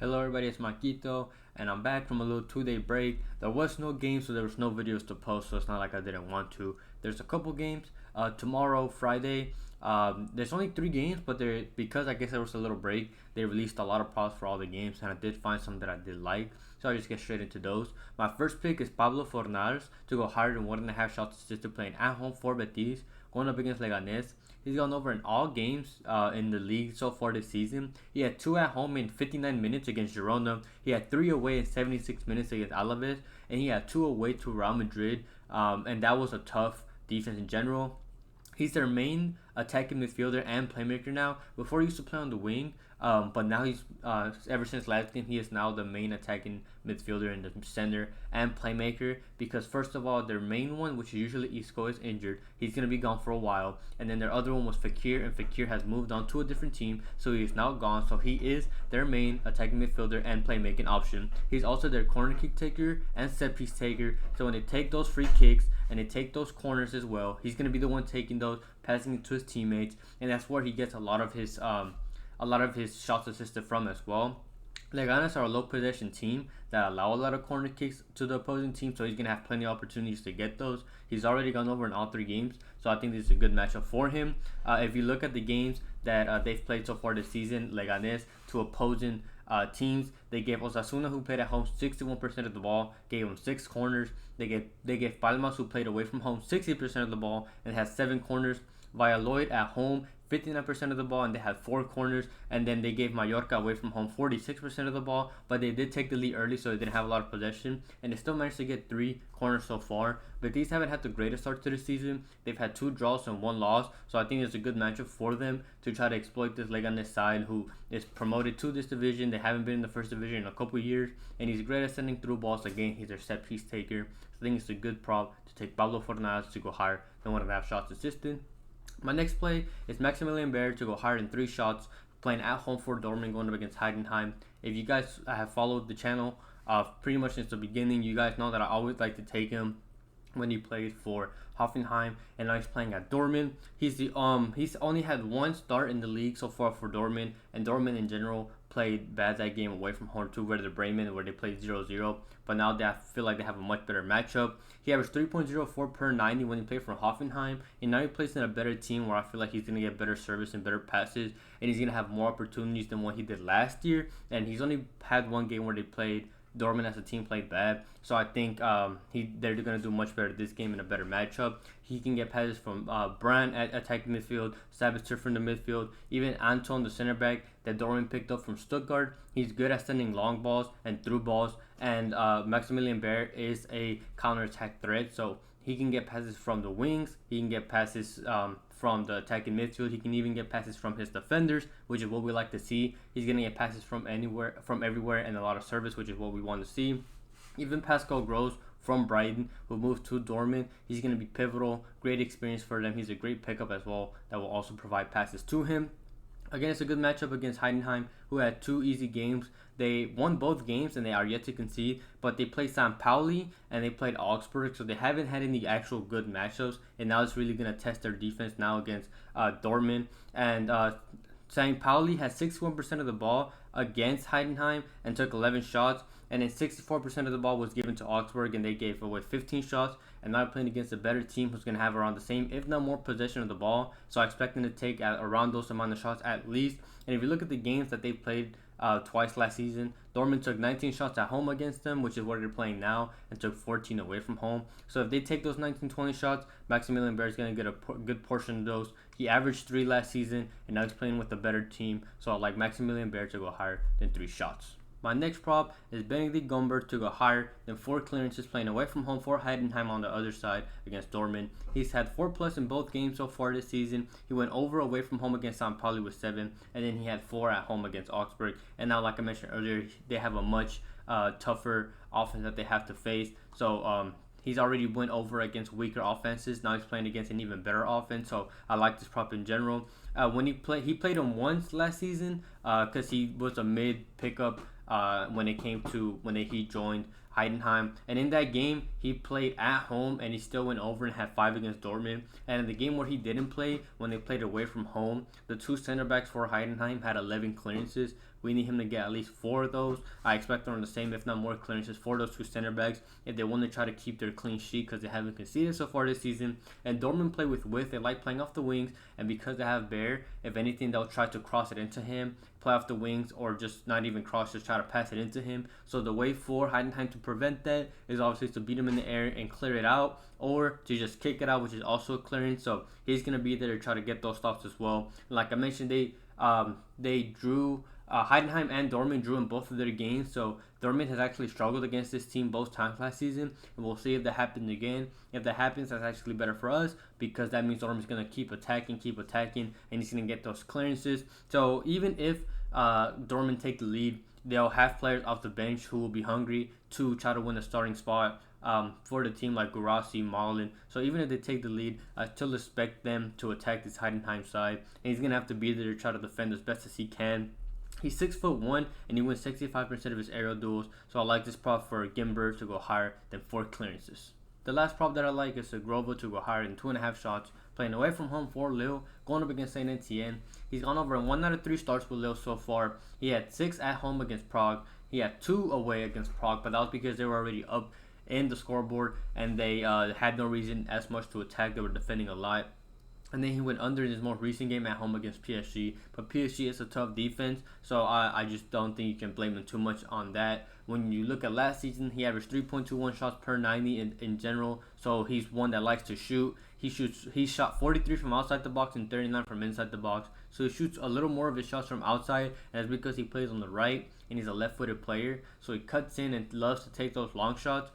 Hello everybody, it's Maikito, and I'm back from a little 2-day break. There was no game, so there was no videos to post, so it's not like I didn't want to. There's a couple games. Tomorrow, Friday, there's only 3 games, but because I guess there was a little break, they released a lot of props for all the games, and I did find some that I did like, so I'll just get straight into those. My first pick is Pablo Fornals to go higher than 1.5 shots assisted playing at home for Betis, going up against Leganés. He's gone over in all games in the league so far this season. He had 2 at home in 59 minutes against Girona. He had 3 away in 76 minutes against Alaves. And he had 2 away to Real Madrid. And that was a tough defense in general. He's their main attacking midfielder and playmaker now. Before he used to play on the wing, but now he's ever since last game he is now the main attacking midfielder in the center and playmaker, because first of all their main one, which is usually Isco, is injured. He's gonna be gone for a while, and then their other one was Fekir, and Fekir has moved on to a different team, so he is now gone. So he is their main attacking midfielder and playmaking option. He's also their corner kick taker and set piece taker. So when they take those free kicks and they take those corners as well, he's gonna be the one taking those, passing it to his teammates, and that's where he gets a lot of his shots assisted from as well. Leganes are a low possession team that allow a lot of corner kicks to the opposing team, so he's going to have plenty of opportunities to get those. He's already gone over in all 3 games, so I think this is a good matchup for him. If you look at the games that they've played so far this season, Leganes, to opposing teams, they gave Osasuna, who played at home, 61% of the ball, gave them 6 corners. They gave Palmas, who played away from home, 60% of the ball and has 7 corners. Valladolid at home, 59% of the ball, and they had 4 corners. And then they gave Mallorca away from home 46% of the ball, but they did take the lead early, so they didn't have a lot of possession, and they still managed to get 3 corners so far. But these haven't had the greatest start to the season. They've had 2 draws and 1 loss, so I think it's a good matchup for them to try to exploit this Leganes side, who is promoted to this division. They haven't been in the first division in a couple years, and he's great at sending through balls. Again, he's their set piece taker. So I think it's a good prop to take Pablo Fornals to go higher than 1.5 shots assisted. My next play is Maximilian Beier to go higher than 3 shots, playing at home for Dortmund, going up against Heidenheim. If you guys have followed the channel pretty much since the beginning, you guys know that I always like to take him when he plays for Hoffenheim, and now he's playing at Dortmund. He's only had 1 start in the league so far for Dortmund, and Dortmund in general played bad that game away from home to Werder Bremen, where they played 0-0. But now I feel like they have a much better matchup. He averaged 3.04 per 90 when he played for Hoffenheim, and now he plays in a better team where I feel like he's going to get better service and better passes, and he's going to have more opportunities than what he did last year. And he's only had 1 game where they played Dortmund as a team played bad, so I think they're going to do much better this game in a better matchup. He can get passes from Brandt at attacking midfield, Sabitzer from the midfield, even Anton, the center back that Dortmund picked up from Stuttgart. He's good at sending long balls and through balls, and Maximilian Beier is a counter-attack threat, so he can get passes from the wings, he can get passes from the attacking midfield, he can even get passes from his defenders, which is what we like to see. He's going to get passes from everywhere, and a lot of service, which is what we want to see. Even Pascal Gross from Brighton, who moved to Dortmund, he's going to be pivotal. Great experience for them. He's a great pickup as well that will also provide passes to him. Again, it's a good matchup against Heidenheim, who had 2 easy games. They won both games and they are yet to concede, but they played St. Pauli and they played Augsburg, so they haven't had any actual good matchups, and now it's really going to test their defense now against Dortmund. And St. Pauli has 61% of the ball against Heidenheim and took 11 shots, and then 64% of the ball was given to Augsburg, and they gave away 15 shots. And now playing against a better team who's going to have around the same, if not more, possession of the ball. So I expect them to take around those amount of shots at least. And if you look at the games that they played twice last season, Dortmund took 19 shots at home against them, which is where they're playing now, and took 14 away from home. So if they take those 19-20 shots, Maximilian Beier is going to get a good portion of those. He averaged 3 last season, and now he's playing with a better team. So I like Maximilian Beier to go higher than 3 shots. My next prop is Benedict Gimber to go higher than 4 clearances, playing away from home for Heidenheim on the other side against Dortmund. He's had 4+ in both games so far this season. He went over away from home against St. Pauli with 7, and then he had 4 at home against Augsburg. And now, like I mentioned earlier, they have a much tougher offense that they have to face. So he's already went over against weaker offenses. Now he's playing against an even better offense. So I like this prop in general. When he played him once last season because he was a mid pickup when he joined Heidenheim. And in that game, he played at home and he still went over and had 5 against Dortmund. And in the game where he didn't play, when they played away from home, the 2 center backs for Heidenheim had 11 clearances, We need him to get at least 4 of those. I expect around the same, if not more, clearances for those 2 center backs if they want to try to keep their clean sheet, because they haven't conceded so far this season. And Dortmund play with width. They like playing off the wings, and because they have Beier, if anything, they'll try to cross it into him, play off the wings, or just not even cross, just try to pass it into him. So the way for Heidenheim to prevent that is obviously to beat him in the air and clear it out, or to just kick it out, which is also a clearance. So he's going to be there to try to get those stops as well. And like I mentioned, they drew Heidenheim and Dortmund drew in both of their games, so Dortmund has actually struggled against this team both times last season, and we'll see if that happens again. If that happens, that's actually better for us, because that means Dortmund's going to keep attacking, and he's going to get those clearances. So even if Dortmund take the lead, they'll have players off the bench who will be hungry to try to win a starting spot for the team, like Gurasi, Marlin. So even if they take the lead, I still expect them to attack this Heidenheim side, and he's going to have to be there to try to defend as best as he can. He's 6'1", and he wins 65% of his aerial duels, so I like this prop for Gimber to go higher than 4 clearances. The last prop that I like is Zhegrova to go higher than 2.5 shots, playing away from home for Lille, going up against Saint Etienne. He's gone over in 1 out of 3 starts with Lille so far. He had 6 at home against Prague. He had 2 away against Prague, but that was because they were already up in the scoreboard, and they had no reason as much to attack. They were defending a lot. And then he went under in his most recent game at home against PSG. But PSG is a tough defense, so I just don't think you can blame him too much on that. When you look at last season, he averaged 3.21 shots per 90 in general, so he's one that likes to shoot. He shot 43 from outside the box and 39 from inside the box. So he shoots a little more of his shots from outside, and that's because he plays on the right, and he's a left-footed player. So he cuts in and loves to take those long shots.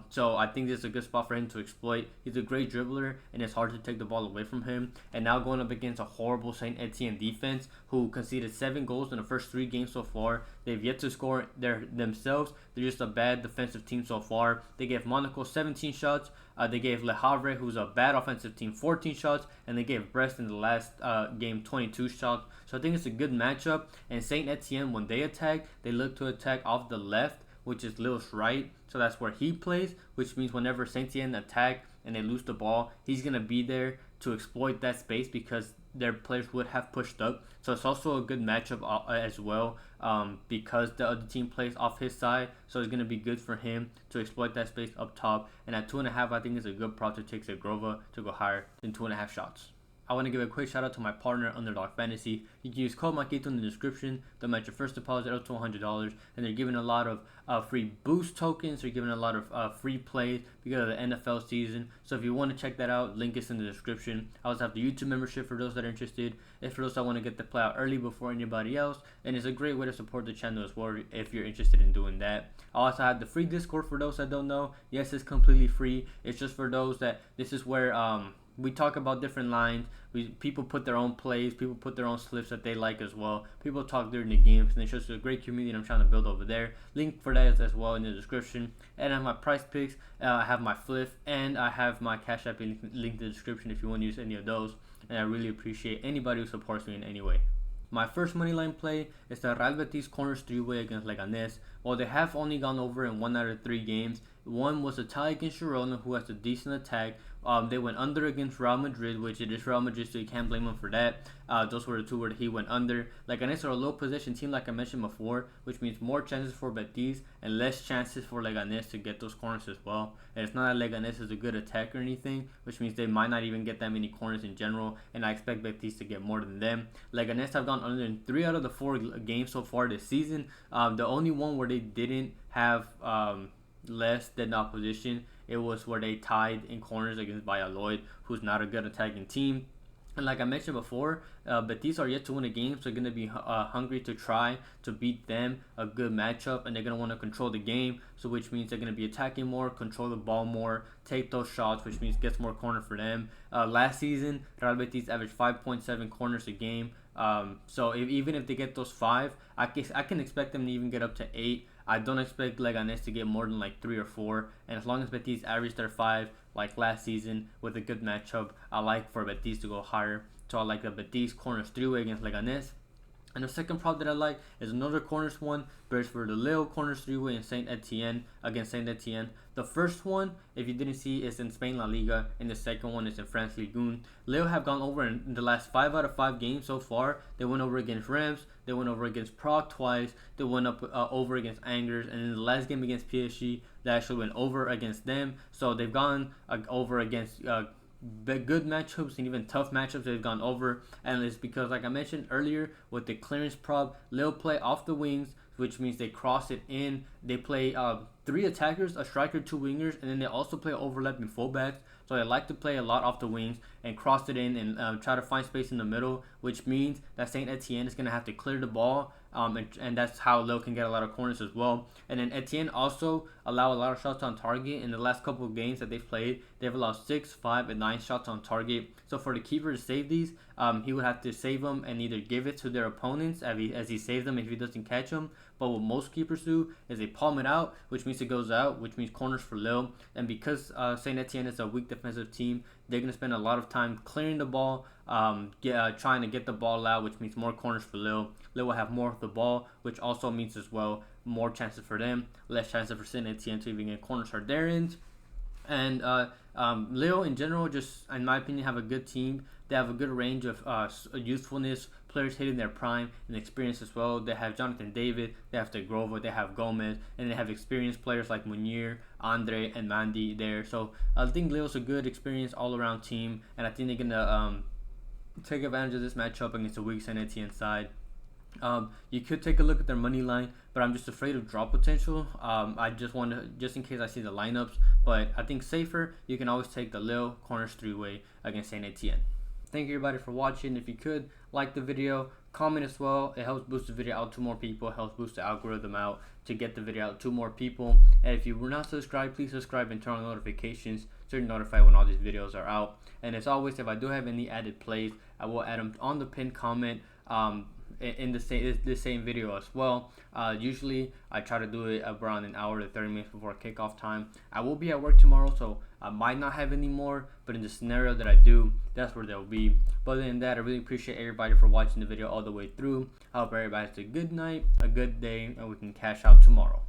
So I think this is a good spot for him to exploit. He's a great dribbler, and it's hard to take the ball away from him. And now going up against a horrible Saint Etienne defense, who conceded 7 goals in the first 3 games so far. They've yet to score themselves. They're just a bad defensive team so far. They gave Monaco 17 shots. They gave Le Havre, who's a bad offensive team, 14 shots. And they gave Brest in the last game 22 shots. So I think it's a good matchup. And Saint Etienne, when they attack, they look to attack off the left, which is Lille's right. So that's where he plays, which means whenever Saint Etienne attack and they lose the ball, he's going to be there to exploit that space because their players would have pushed up. So it's also a good matchup as well, because the other team plays off his side. So it's going to be good for him to exploit that space up top. And at 2.5, I think it's a good prop to take Zhegrova to go higher than 2.5 shots. I want to give a quick shout out to my partner, Underdog Fantasy. You can use code Maikito in the description. They'll match your first deposit up to $100, and they're giving a lot of free boost tokens. They're giving a lot of free plays because of the NFL season. So if you want to check that out, link is in the description. I also have the YouTube membership for those that are interested. If for those that want to get the play out early before anybody else, and it's a great way to support the channel as well if you're interested in doing that. I also have the free Discord for those that don't know. Yes, it's completely free. It's just for those that this is where we talk about different lines. People put their own plays. People put their own slips that they like as well. People talk during the games, and it's just a great community I'm trying to build over there. Link for that as well in the description. And I have my PrizePicks. I have my Fliff, and I have my Cashapp link in the description if you want to use any of those. And I really appreciate anybody who supports me in any way. My first moneyline play is the Real Betis corners 3-way against Leganés. While they have only gone over in 1 out of 3 games, one was a tie against Girona, who has a decent attack. They went under against Real Madrid, which it is Real Madrid, so you can't blame him for that. Those were the 2 where he went under. Leganés are a low possession team, like I mentioned before, which means more chances for Betis and less chances for Leganés to get those corners as well. And it's not that Leganés is a good attack or anything, which means they might not even get that many corners in general, and I expect Betis to get more than them. Leganés have gone under in 3 out of the 4 games so far this season. The only one where they didn't have less than opposition, it was where they tied in corners against Valladolid, who's not a good attacking team. And like I mentioned before, Betis are yet to win a game, so they're going to be hungry to try to beat them, a good matchup, and they're going to want to control the game, so which means they're going to be attacking more, control the ball more, take those shots, which means gets more corner for them. Last season, Real Betis averaged 5.7 corners a game, so even if they get those 5, I can expect them to even get up to 8. I don't expect Leganés to get more than like 3 or 4, and as long as Betis average their 5 like last season with a good matchup, I like for Betis to go higher. So I like the Betis corners 3-way against Leganés. And the second prop that I like is another corners one, but it's for the Lille corners three-way and Saint Etienne against Saint Etienne. The first one, if you didn't see, is in Spain La Liga, and the second one is in France Ligue 1. Lille have gone over in the last 5 out of 5 games so far. They went over against Reims, they went over against Prague twice, they went up over against Angers, and in the last game against PSG, they actually went over against them. So they've gone over against good matchups and even tough matchups they've gone over, and it's because, like I mentioned earlier, with the clearance prop, Lille play off the wings, which means they cross it in. They play 3 attackers, a striker, 2 wingers, and then they also play overlapping fullbacks. So they like to play a lot off the wings and cross it in and try to find space in the middle, which means that Saint Etienne is going to have to clear the ball, and that's how Lille can get a lot of corners as well. And then Etienne also allow a lot of shots on target. In the last couple of games that they've played, they've allowed 6, 5, and 9 shots on target. So for the keeper to save these, he would have to save them and either give it to their opponents as he saves them if he doesn't catch them. But what most keepers do is they palm it out, which means it goes out, which means corners for Lille. And because Saint Etienne is a weak defensive team, they're going to spend a lot of time clearing the ball, trying to get the ball out, which means more corners for Lille. Lille will have more of the ball, which also means as well more chances for them, less chances for Saint Etienne to even get corners for their ends. And Lille in general, just in my opinion, have a good team. They have a good range of usefulness, players hitting their prime and experience as well. They have Jonathan David, they have Zhegrova, they have Gomez, and they have experienced players like Munir, Andre, and Mandy there. So I think Lille's a good experienced all-around team, and I think they're gonna take advantage of this matchup against the weak Saint Etienne side. You could take a look at their money line, but I'm just afraid of draw potential. I just want to, just in case I see the lineups, but I think safer, you can always take the Lille corners three-way against Saint Etienne. Thank you everybody for watching. If you could like the video, comment as well. It helps boost the video out to more people. It helps boost the algorithm out to get the video out to more people. And if you were not subscribed, please subscribe and turn on notifications so you're notified when all these videos are out. And as always, if I do have any added plays, I will add them on the pinned comment in the same video as well. Usually I try to do it around an hour to 30 minutes before kickoff time. I will be at work tomorrow, so I might not have any more, but in the scenario that I do, that's where they'll be. But other than that, I really appreciate everybody for watching the video all the way through. I hope everybody has a good night, a good day, and we can cash out tomorrow.